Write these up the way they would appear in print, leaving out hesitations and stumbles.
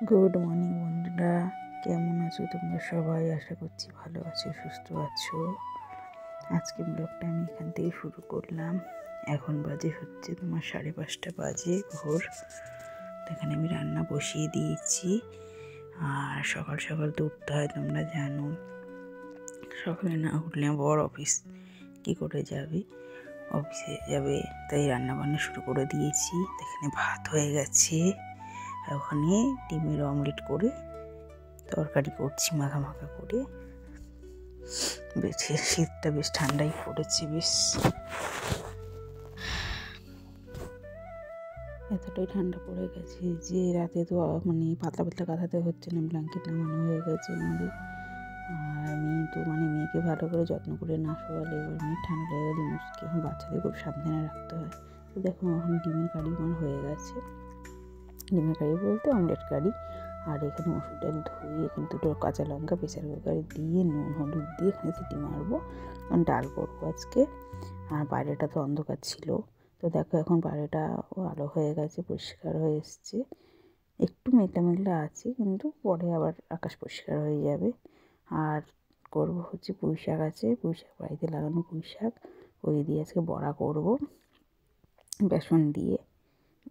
Good morning বন্ধুরা, কেমন আছো তোমরা সবাই? আশা করছি ভালো আছো, সুস্থ আছো। আজকে ব্লগটা আমি এখান থেকে শুরু করলাম। এখন বাজে হচ্ছে তোমার 5:30 বাজে ভোর। তো এখানে আমি রান্না বসিয়ে দিয়েছি। আর সকাল সকাল তো উঠতে হয়, তোমরা জানো। সকালে না উঠলে বর অফিস কী করে যাবে, অফিসে যাবে, তাই রান্না বান্না শুরু করে দিয়েছি। এখানে ভাত হয়ে গেছে, আর ওখানে ডিমের অমলেট করে তরকারি করছি মাখা মাখা করে। বেশ শীতটা বেশ ঠান্ডাই পড়েছে, বেশ এতটাই ঠান্ডা পড়ে গেছে যে রাতে তো পাতলা পাতলা কাঁথাতে হচ্ছে না, ব্ল্যাঙ্কেট নামানো হয়ে গেছে আমাদের। আর আমি তো মেয়েকে ভালো করে যত্ন করে না শোয়ালে এবার মেয়ের ঠান্ডা লেগে গেলে মুশকিল। এখন বাচ্চাদের খুব সাবধানে রাখতে হয়। তো দেখো এখন ডিমের কারি আমার হয়ে গেছে। ডিমের কারি বলতে অমলেট কারি। আর এখানে মসুর ডাল ধুয়ে এখানে 2টো কাঁচা লঙ্কা প্রেসার কুকারে দিয়ে নুন হলুদ দিয়ে এখানে সিটি মারবো, ডাল করবো আজকে। আর বাইরেটা তো অন্ধকার ছিল, তো দেখো এখন বাইরেটা আলো হয়ে গেছে, পরিষ্কার হয়ে এসছে। একটু মেঘলা মেঘলা আছে, কিন্তু পরে আবার আকাশ পরিষ্কার হয়ে যাবে। আর করবো হচ্ছে পুঁই শাক আছে, পুঁই শাক বাড়িতে লাগানো পুঁই শাক, ওই দিয়ে আজকে বড়া করবো, বেসন দিয়ে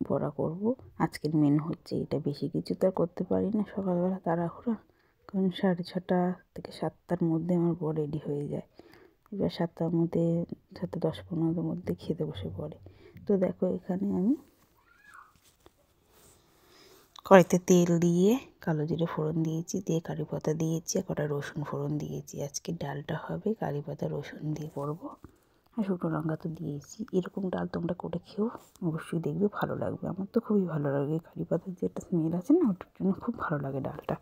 বড়া করব। আজকের মেনু হচ্ছে এটা। বেশি কিছু তো আর করতে পারি না সকালবেলা তাড়াহুড়া, কারণ 6:30 থেকে 7টার মধ্যে আমার বর রেডি হয়ে যায়। এবার 7টার মধ্যে 7টা 10-15 মধ্যে খেতে বসে পড়ে। তো দেখো এখানে আমি কড়াইতে তেল দিয়ে কালো জিরে ফোড়ন দিয়েছি, দিয়ে কারি পাতা দিয়েছি, আর কটা রসুন ফোড়ন দিয়েছি। আজকে ডালটা হবে কারি পাতা রসুন দিয়ে করবো। আর শুকনো লঙ্কা তো দিয়েছি। এরকম ডাল তোমরা করে খেও, অবশ্যই দেখবে ভালো লাগবে। আমার তো খুবই ভালো লাগে, কারি পাতার যে একটা স্মেল আছে না, ওটার জন্য খুব ভালো লাগে ডালটা।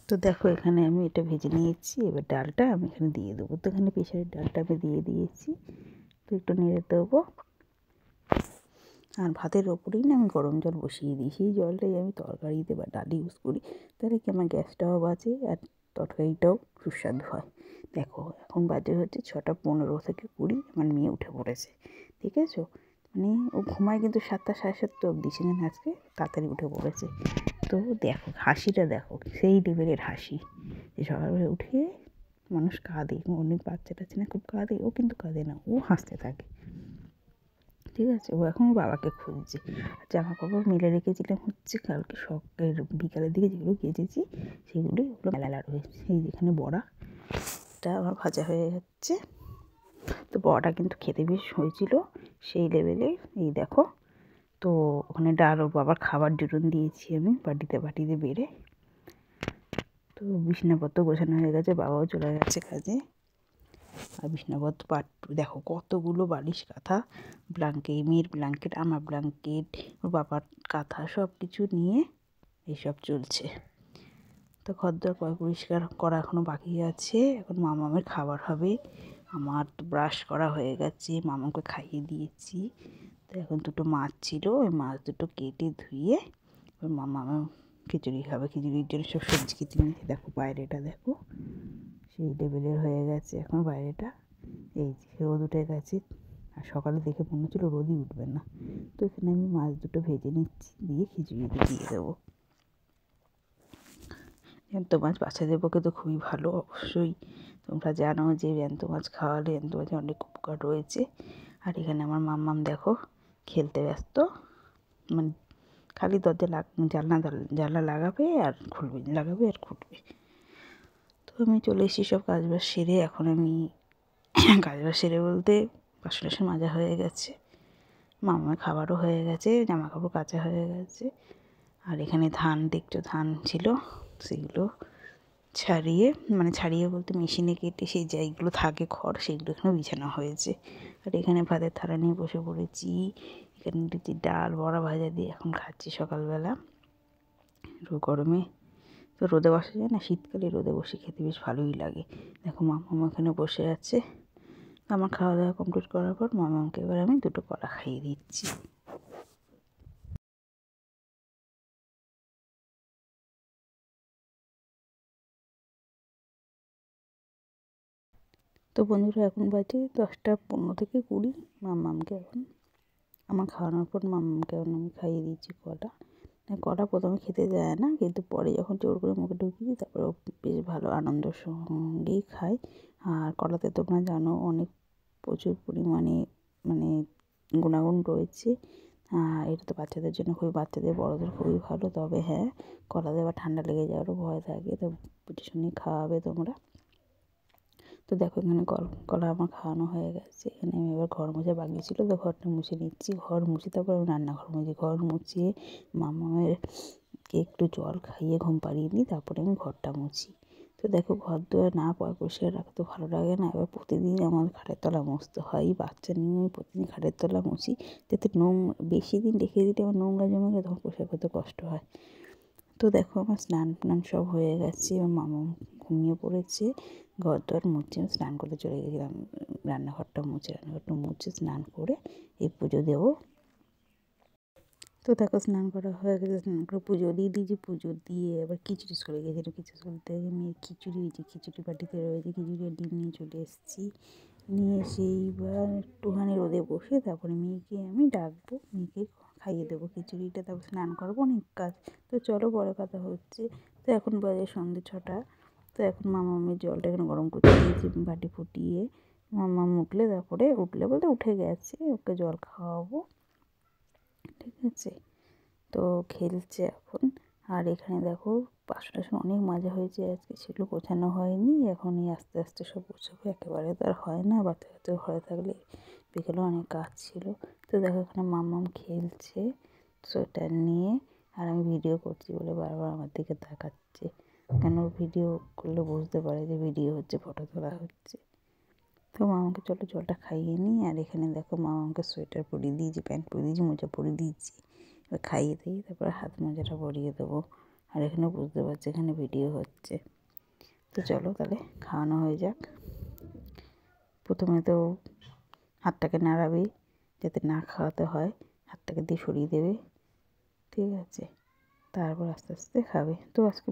তো দেখো এখানে আমি এটা ভেজে নিয়েছি, এবার ডালটা আমি এখানে দিয়ে দেবো। তো এখানে প্রেশারের ডালটা আমি দিয়ে দিয়েছি, তো একটু নেড়ে দেবো। আর ভাতের ওপরেই না আমি গরম জল বসিয়ে দিই, সেই জলটাই আমি তরকারিতে বা ডালে ইউজ করি। তাহলে কি আমার গ্যাসটাও বাঁচে আর তরকারিটাও সুস্বাদু হয়। দেখো এখন বাজে হচ্ছে 6:15 থেকে 20, আমার মেয়ে উঠে পড়েছে, ঠিক আছে? ও ঘুমায় কিন্তু 7টা 7:30 অবধি, সেখানে আজকে তাড়াতাড়ি উঠে পড়েছে। তো দেখো হাসিটা দেখো, সেই লেভেলের হাসি যে সকালবেলা উঠে মানুষ কাঁদে, অনেক বাচ্চাটা আছে না খুব কাঁদে, ও কিন্তু কাঁদে না, ও হাসতে থাকে, ঠিক আছে? ও এখন বাবাকে খুঁজছে। আর জামা কাপড় মেলে রেখেছিলাম হচ্ছে কালকে সকালের বিকালের দিকে, যেগুলো কেচেছি সেগুলোই ওগুলো মেলা রয়েছে। এই যেখানে বড়াটা আমার ভাজা হয়ে যাচ্ছে। তো বড়াটা কিন্তু খেতে বেশ হয়েছিল, সেই লেভেলে। এই দেখো, তো ওখানে ডাল ওর বাবার খাবার জুটন দিয়েছি আমি বাটিতে বেড়ে। তো বিছানাপত্র গোছানো হয়ে গেছে, বাবাও চলে গেছে কাজে। আর বিছানাপত্র দেখো কতগুলো বালিশ কাঁথা, ব্ল্যাঙ্কেট, মেয়ের ব্ল্যাঙ্কেট, আমার ব্ল্যাঙ্কেট, ওর বাবার কাঁথা, সব কিছু নিয়ে এইসব চলছে। তো ঘরদোর পরিষ্কার করা এখনও বাকি আছে। এখন মামামের খাবার হবে। আমার তো ব্রাশ করা হয়ে গেছে, মামাকে খাইয়ে দিয়েছি। তো এখন 2টো মাছ ছিল, ওই মাছ 2টো কেটে ধুয়ে ওই মামামের খিচুড়ি খাবে। খিচুড়ির জন্য সব সবজি কেটে নিয়েছি। দেখো বাইরেটা দেখো, সেই লেভেলের হয়ে গেছে এখন বাইরেটা। এই যে রোদ উঠে গেছে, আর সকালে দেখে মনে হচ্ছিল রোদই উঠবে না। তো এখানে আমি মাছ 2টো ভেজে নিচ্ছি, দিয়ে খিচুড়িতে দিয়ে দেবো। জ্যান্ত মাছ বাচ্চাদের পক্ষে তো খুবই ভালো, অবশ্যই তোমরা জানো যে জ্যান্ত মাছ খাওয়ালে জ্যান্ত মাছে অনেক উপকার রয়েছে। আর এখানে আমার মাম্মাম দেখো খেলতে ব্যস্ত, খালি দরজা জানলা লাগাবে আর খুলবে, লাগাবে আর খুলবে। তো আমি চলে এসেছি সব কাজবাজ সেরে। এখন আমি কাজবাজ সেরে বলতে বাসন টাসন মাজা হয়ে গেছে, মামার খাবারও হয়ে গেছে, জামা কাপড় কাচা হয়ে গেছে। আর এখানে ধান দেখছো, ধান ছিল সেগুলো ছাড়িয়ে বলতে মেশিনে কেটে সেই যেগুলো থাকে খড়, সেগুলো এখানে বিছানো হয়েছে। আর এখানে ভাতের থালা নিয়ে বসে পড়েছি। এখানে দিচ্ছি ডাল বড়া ভাজা দিয়ে এখন খাচ্ছি সকালবেলা। গরমে তো রোদে বসা যায় না, শীতকালে রোদে বসে খেতে বেশ ভালোই লাগে। দেখো মামা এখানে বসে আছে। আমার খাওয়া দাওয়া কমপ্লিট করার পর মামাকে এবার আমি 2টো কলা খাইয়ে দিচ্ছি। তো বন্ধুরা এখন বাজে 10:15 থেকে 20। মাম্মামকে এখন আমার খাওয়ানোর পর মাম্মামকে এখন আমি খাইয়ে দিচ্ছি কলা। কলা প্রথমে খেতে যায় না, কিন্তু পরে যখন জোর করে মুখে ঢুকিয়ে দিই তারপরে ও বেশ ভালো আনন্দের সঙ্গেই খায়। আর কলাতে তোমরা জানো অনেক প্রচুর পরিমাণে মানে গুণাগুণ রয়েছে। এটা তো বাচ্চাদের জন্য খুবই, বাচ্চাদের বড়দের খুবই ভালো। তবে হ্যাঁ, কলাতে আবার ঠান্ডা লেগে যাওয়ারও ভয় থাকে, তো বুঝে শুনে খাওয়াবে তোমরা। তো দেখো এখানে কলা আমার খাওয়ানো হয়ে গেছে। এখানে আমি এবার ঘর মোছা বাকি ছিল, তো ঘরটা মুছে নিচ্ছি। ঘর মুছে তারপর আমি রান্নাঘর মুছি। ঘর মুছিয়ে মামাকে একটু জল খাইয়ে ঘুম পাড়িয়ে নিই, তারপরে আমি ঘরটা মুছি। তো দেখো ঘর দুয়ার না পরিষ্কার রাখতে ভালো লাগে না। এবার প্রতিদিন আমার খাটের তলা মুছতে হয়। এই বাচ্চা নিয়ে আমি প্রতিদিন খাটের তলা মুছি, যাতে বেশি দিন রেখে দিলে আমার নোংরা জমে গেলে তখন পরিষ্কার করতে কষ্ট হয়। তো দেখো আমার স্নান টান সব হয়ে গেছে। এবার মামা ঘুমিয়ে পড়েছে। ঘর দর মুছে স্নান করতে চলে গেছিলাম। রান্নাঘরটা মুছে স্নান করে এই পুজো দেবো। তো দেখো স্নান করা হয়ে গেছে, স্নান করে পুজো দিয়ে দিয়েছি। পুজো দিয়ে এবার খিচুড়ি স্কুলে গেছিলো, খিচুড়ি স্কুল থেকে মেয়ের খিচুড়ি হয়েছে, খিচুড়ি বাটিতে রয়েছে। খিচুড়ি ডিম নিয়ে চলে এসেছি। নিয়ে এসে এইবার একটুখানি রোদে বসে তারপরে মেয়েকে আমি ডাকবো, মেয়েকে খাইয়ে দেবো খিচুড়িটা, তারপর স্নান করবো, অনেক কাজ। তো চলো পরে কথা হচ্ছে। তো এখন বাজে সন্ধ্যে 6টা। তো এখন মামামের জলটা এখানে গরম করতে দিয়েছি বাটি ফুটিয়ে। মামাম উঠলে বলতে উঠে গেছে, ওকে জল খাওয়াবো, ঠিক আছে। তো খেলছে এখন। আর এখানে দেখো বাসন টাসন অনেক মাজা হয়েছে আজকে, সেগুলো গোছানো হয়নি। এখন এই আস্তে আস্তে সব গোছাবো, একেবারে তো আর হয় না, বাচ্চা কাচ্চা ঘরে থাকলে। বিকেলে অনেক কাজ ছিল। তো দেখো এখানে মাম্মাম খেলছে সোয়েটার নিয়ে, আর আমি ভিডিও করছি বলে বারবার আমার দিকে তাকাচ্ছে। কেন ভিডিও করলে বুঝতে পারে যে ভিডিও হচ্ছে, ফটো তোলা হচ্ছে। তো মামাকে চলো জলটা খাইয়ে নিই। আর এখানে দেখো মামাকে সোয়েটার পরিয়ে দিয়েছি, প্যান্ট পরিয়ে দিয়েছি, মোজা পরিয়ে দিয়েছি। এবার খাইয়ে দিই, তারপরে হাত মোজাটা পরিয়ে দেবো। আর এখানে বুঝতে পারছি এখানে ভিডিও হচ্ছে। তো চলো তাহলে খাওয়ানো হয়ে যাক। প্রথমে তো হাতটাকে নাড়াবে, যাতে না খাওয়াতে হয়, হাতটাকে দিয়ে সরিয়ে দেবে, ঠিক আছে। তারপর আস্তে আস্তে খাবে। তো আজকে